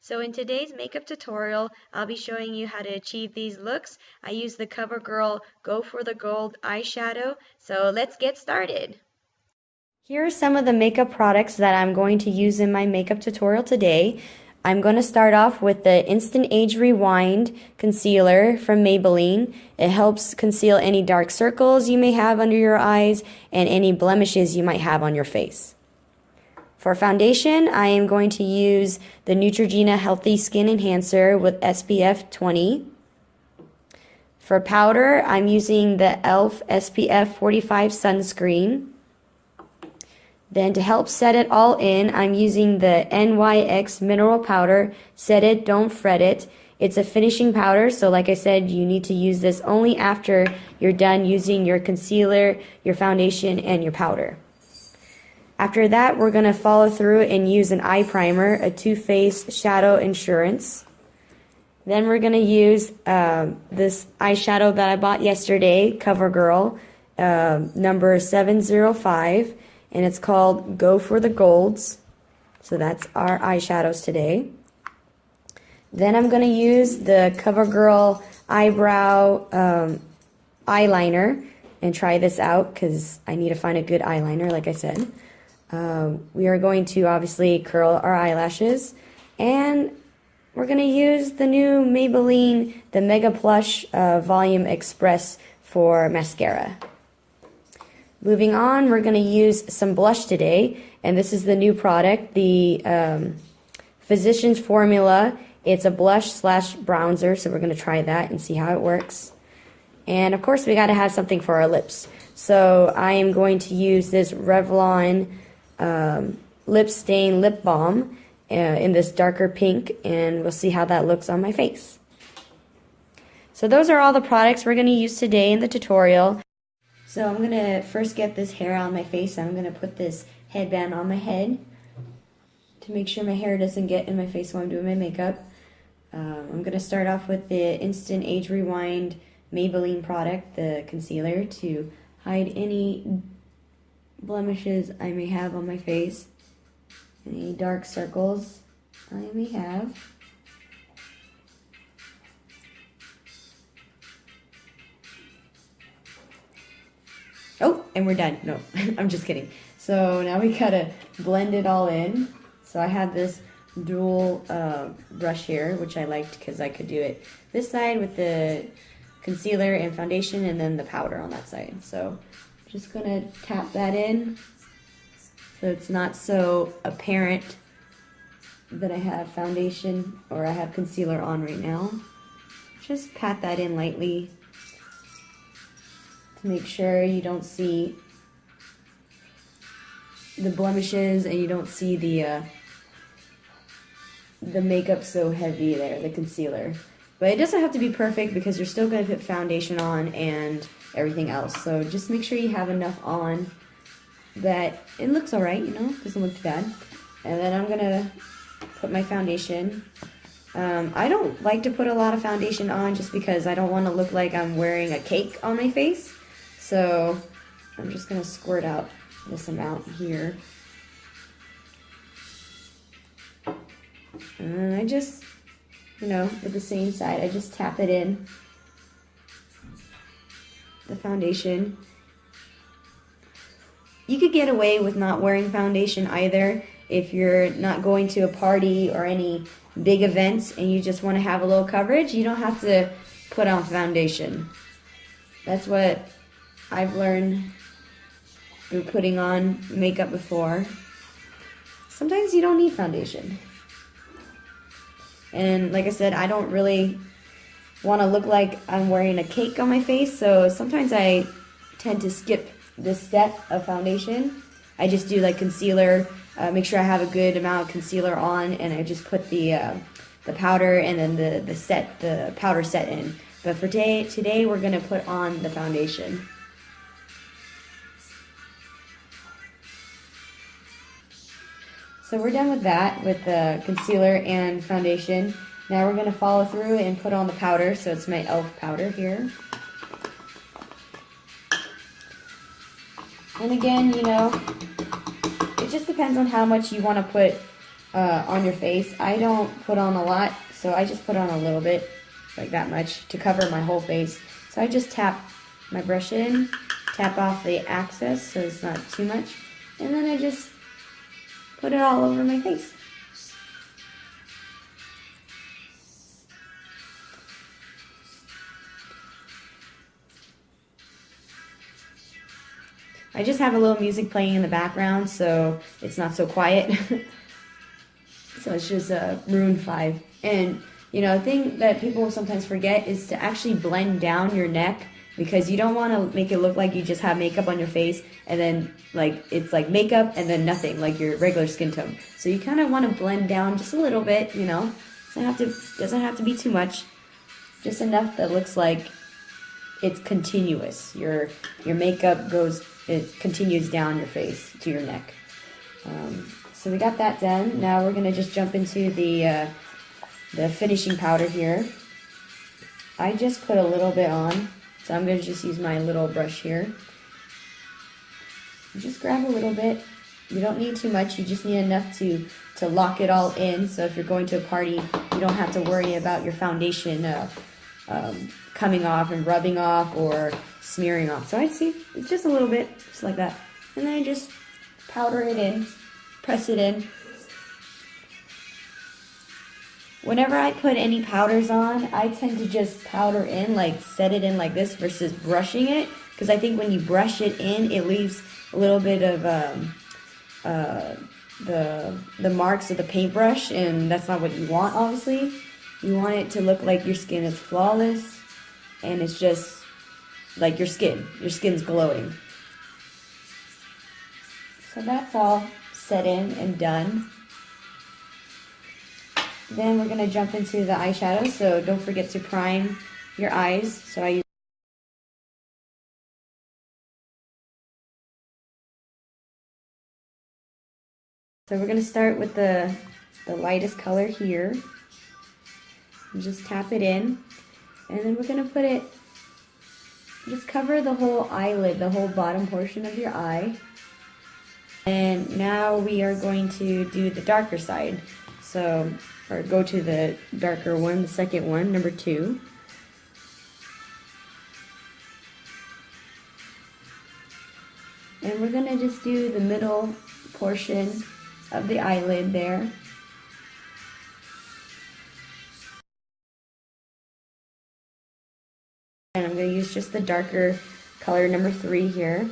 So in today's makeup tutorial, I'll be showing you how to achieve these looks. I use the CoverGirl Go for the Gold eyeshadow, so let's get started. Here are some of the makeup products that I'm going to use in my makeup tutorial today. I'm going to start off with the Instant Age Rewind Concealer from Maybelline. It helps conceal any dark circles you may have under your eyes and any blemishes you might have on your face. For foundation, I am going to use the Neutrogena Healthy Skin Enhancer with SPF 20. For powder, I'm using the e.l.f. SPF 45 sunscreen. Then to help set it all in, I'm using the NYX Mineral Powder, Set It, Don't Fret It. It's a finishing powder, so like I said, you need to use this only after you're done using your concealer, your foundation, and your powder. After that, we're going to follow through and use an eye primer, a Too Faced Shadow Insurance. Then we're going to use this eyeshadow that I bought yesterday, CoverGirl, number 705, and it's called Go for the Golds. So that's our eyeshadows today. Then I'm going to use the CoverGirl Eyebrow eyeliner and try this out because I need to find a good eyeliner, like I said. We are going to obviously curl our eyelashes, and we're going to use the new Maybelline, the Mega Plush Volume Express for mascara. Moving on, we're going to use some blush today, and this is the new product, the Physicians Formula. It's a blush slash bronzer, so we're going to try that and see how it works. And of course, we got to have something for our lips. So I am going to use this Revlon lip stain lip balm in this darker pink, and we'll see how that looks on my face. So those are all the products we're going to use today in the tutorial. So I'm going to first get this hair on my face. I'm going to put this headband on my head to make sure my hair doesn't get in my face while I'm doing my makeup. I'm going to start off with the Instant Age Rewind Maybelline product, the concealer, to hide any blemishes I may have on my face, any dark circles I may have. Oh, and we're done. No, I'm just kidding. So now we gotta blend it all in. So I have this dual brush here, which I liked because I could do it this side with the concealer and foundation, and then the powder on that side. So just gonna tap that in so it's not so apparent that I have foundation or I have concealer on right now. Just pat that in lightly to make sure you don't see the blemishes and you don't see the makeup so heavy there, the concealer. But it doesn't have to be perfect because you're still going to put foundation on and everything else. So just make sure you have enough on that it looks alright, you know, doesn't look too bad. And then I'm going to put my foundation. I don't like to put a lot of foundation on just because I don't want to look like I'm wearing a cake on my face. So I'm just going to squirt out this amount here. And I just, you know, with the same side, I just tap it in, the foundation. You could get away with not wearing foundation either if you're not going to a party or any big events and you just want to have a little coverage. You don't have to put on foundation. That's what I've learned through putting on makeup before. Sometimes you don't need foundation. And like I said, I don't really want to look like I'm wearing a cake on my face, so sometimes I tend to skip this step of foundation. I just do like concealer, make sure I have a good amount of concealer on, and I just put the powder and then the powder set in. But for today we're going to put on the foundation. So we're done with that, with the concealer and foundation. Now we're going to follow through and put on the powder. So it's my e.l.f. powder here. And again, you know, it just depends on how much you want to put on your face. I don't put on a lot, so I just put on a little bit, like that much, to cover my whole face. So I just tap my brush in, tap off the excess so it's not too much, and then I just put it all over my face. I just have a little music playing in the background so it's not so quiet. So it's just Maroon 5. And, you know, the thing that people sometimes forget is to actually blend down your neck, because you don't want to make it look like you just have makeup on your face and then like it's like makeup and then nothing, like your regular skin tone. So you kind of want to blend down just a little bit, you know. Doesn't have to be too much. Just enough that looks like it's continuous. Your makeup continues down your face to your neck. So we got that done. Now we're gonna just jump into the finishing powder here. I just put a little bit on, so I'm gonna just use my little brush here. Just grab a little bit. You don't need too much. You just need enough to lock it all in. So if you're going to a party, you don't have to worry about your foundation coming off and rubbing off or smearing off. So I see it's just a little bit, just like that, and then I just powder it in. Press it in. Whenever I put any powders on, I tend to just powder in, like set it in like this versus brushing it, because I think when you brush it in, it leaves a little bit of the marks of the paintbrush, and that's not what you want, obviously. You want it to look like your skin is flawless, and it's just like your skin's glowing. So that's all set in and done. Then we're going to jump into the eyeshadow, so don't forget to prime your eyes. So we're going to start with the lightest color here. And just tap it in, and then we're going to put it, just cover the whole eyelid, the whole bottom portion of your eye. And now we are going to do the darker side. So, or go to the darker one, the second one, number 2. And we're going to just do the middle portion of the eyelid there. And I'm going to use just the darker color, number 3 here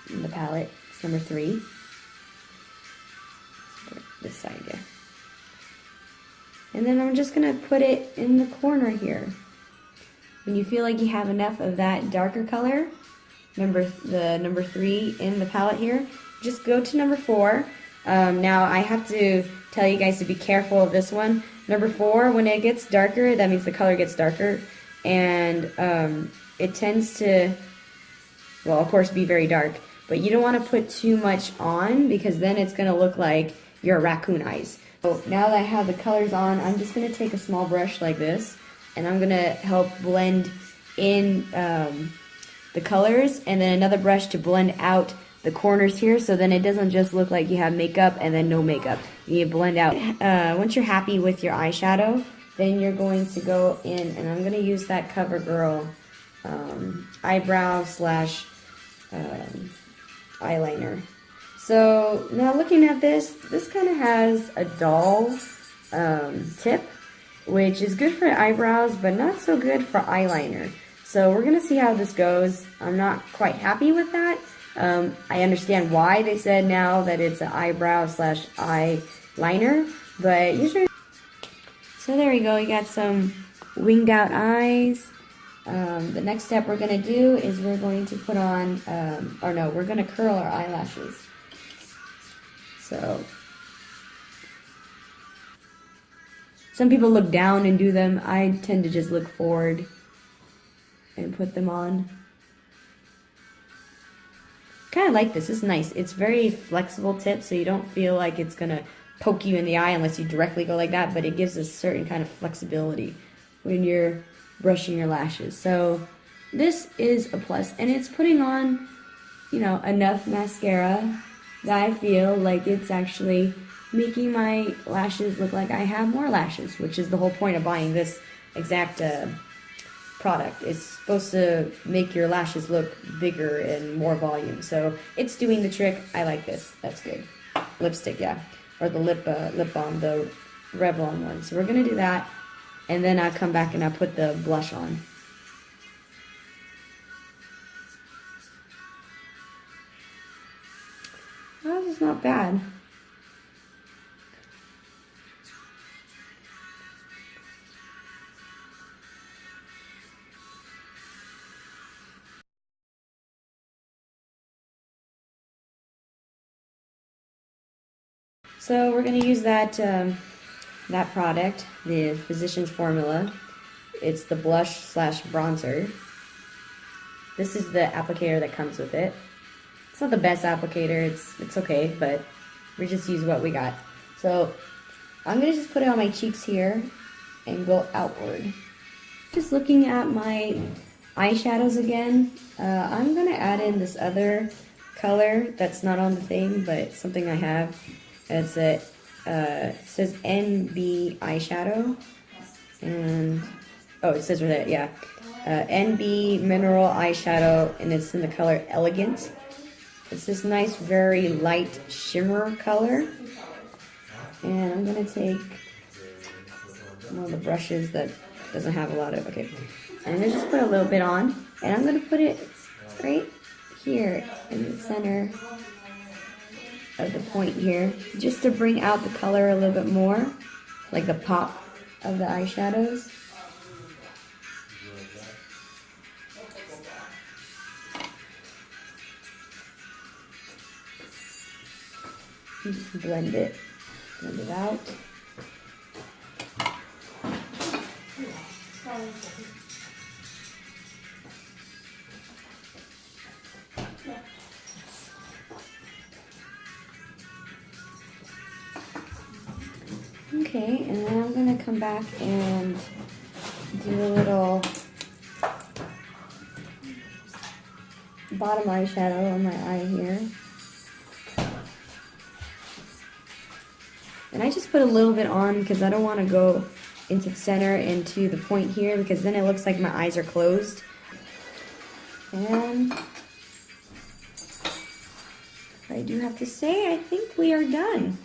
in the palette. It's number 3. This side, yeah. And then I'm just going to put it in the corner here. When you feel like you have enough of that darker color, number 3 in the palette here, just go to number 4. Now I have to tell you guys to be careful of this one. Number 4, when it gets darker, that means the color gets darker. And it tends to, well, of course, be very dark. But you don't want to put too much on, because then it's going to look like your raccoon eyes. So now that I have the colors on, I'm just going to take a small brush like this, and I'm going to help blend in the colors, and then another brush to blend out the corners here, so then it doesn't just look like you have makeup and then no makeup. You need to blend out. Once you're happy with your eyeshadow, then you're going to go in, and I'm going to use that CoverGirl eyebrow slash eyeliner. So now looking at this kind of has a dull tip, which is good for eyebrows, but not so good for eyeliner. So we're going to see how this goes. I'm not quite happy with that. I understand why they said now that it's an eyebrow slash eyeliner, but usually. So there we go, we got some winged out eyes. The next step we're going to do is we're going to put on, we're going to curl our eyelashes. So, some people look down and do them. I tend to just look forward and put them on. Kind of like this. It's nice. It's very flexible tip, so you don't feel like it's going to poke you in the eye unless you directly go like that, but it gives a certain kind of flexibility when you're brushing your lashes. So this is a plus, and it's putting on, enough mascara that I feel like it's actually making my lashes look like I have more lashes, which is the whole point of buying this exact product. It's supposed to make your lashes look bigger and more volume. So it's doing the trick. I like this. That's good. Lipstick, yeah. Or the lip balm, the Revlon one. So we're going to do that. And then I come back and I put the blush on. Oh, this is not bad. So we're going to use that that product, the Physicians Formula. It's the blush slash bronzer. This is the applicator that comes with it. It's not the best applicator, it's okay, but we just use what we got. So I'm going to just put it on my cheeks here and go outward. Just looking at my eyeshadows again, I'm going to add in this other color that's not on the thing, but it's something I have. It's it says NB eyeshadow, and oh, it says right there, yeah, NB mineral eyeshadow, and it's in the color Elegant. It's this nice, very light shimmer color, and I'm gonna take one of the brushes that doesn't have a lot of, okay, and I'm gonna just put a little bit on, and I'm gonna put it right here in the center of the point here, just to bring out the color a little bit more, like the pop of the eyeshadows. You just blend it out. Okay, and then I'm going to come back and do a little bottom eyeshadow on my eye here. And I just put a little bit on because I don't want to go into the center into the point here, because then it looks like my eyes are closed. And I do have to say, I think we are done.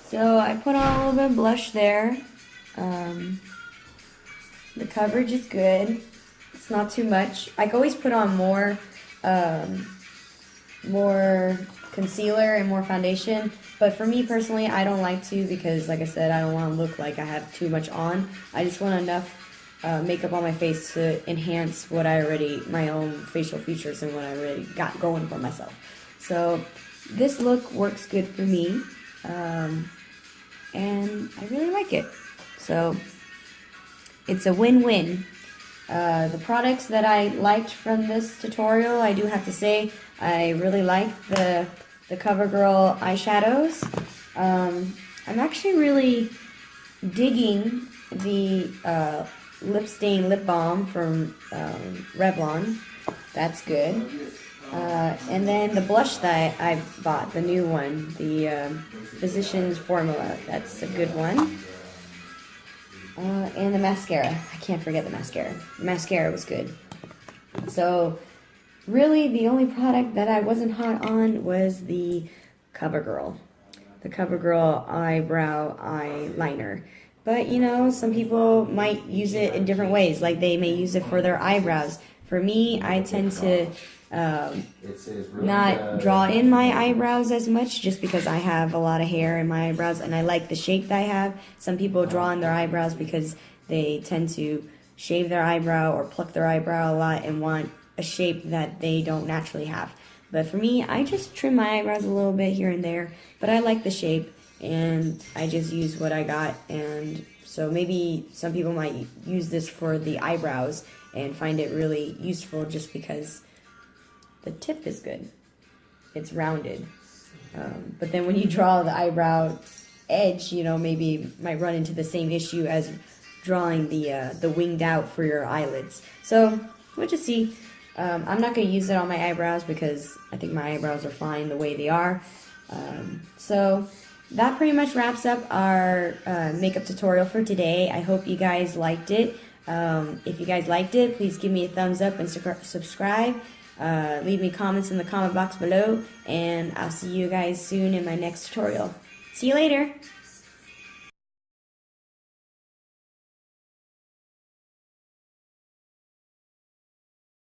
So I put on a little bit of blush there. The coverage is good. It's not too much. I can always put on more concealer and more foundation. But for me personally, I don't like to, because like I said, I don't want to look like I have too much on. I just want enough makeup on my face to enhance what I already, my own facial features and what I already got going for myself. So this look works good for me. And I really like it. So it's a win-win. The products that I liked from this tutorial, I do have to say, I really like the CoverGirl eyeshadows. I'm actually really digging the lip stain lip balm from Revlon. That's good. And then the blush that I bought, the new one, the Physicians Formula, that's a good one. And the mascara. I can't forget the mascara. The mascara was good. So really the only product that I wasn't hot on was the CoverGirl. The CoverGirl eyebrow eyeliner. But you know, some people might use it in different ways. Like they may use it for their eyebrows. For me, I tend to not draw in my eyebrows as much, just because I have a lot of hair in my eyebrows and I like the shape that I have. Some people draw in their eyebrows because they tend to shave their eyebrow or pluck their eyebrow a lot and want a shape that they don't naturally have. But for me, I just trim my eyebrows a little bit here and there, but I like the shape and I just use what I got. And so maybe some people might use this for the eyebrows and find it really useful just because the tip is good. It's rounded. But then when you draw the eyebrow edge, you know, maybe might run into the same issue as drawing the winged out for your eyelids. So we'll just see. I'm not going to use it on my eyebrows because I think my eyebrows are fine the way they are. So that pretty much wraps up our makeup tutorial for today. I hope you guys liked it. If you guys liked it, please give me a thumbs up and subscribe. Leave me comments in the comment box below, and I'll see you guys soon in my next tutorial. See you later!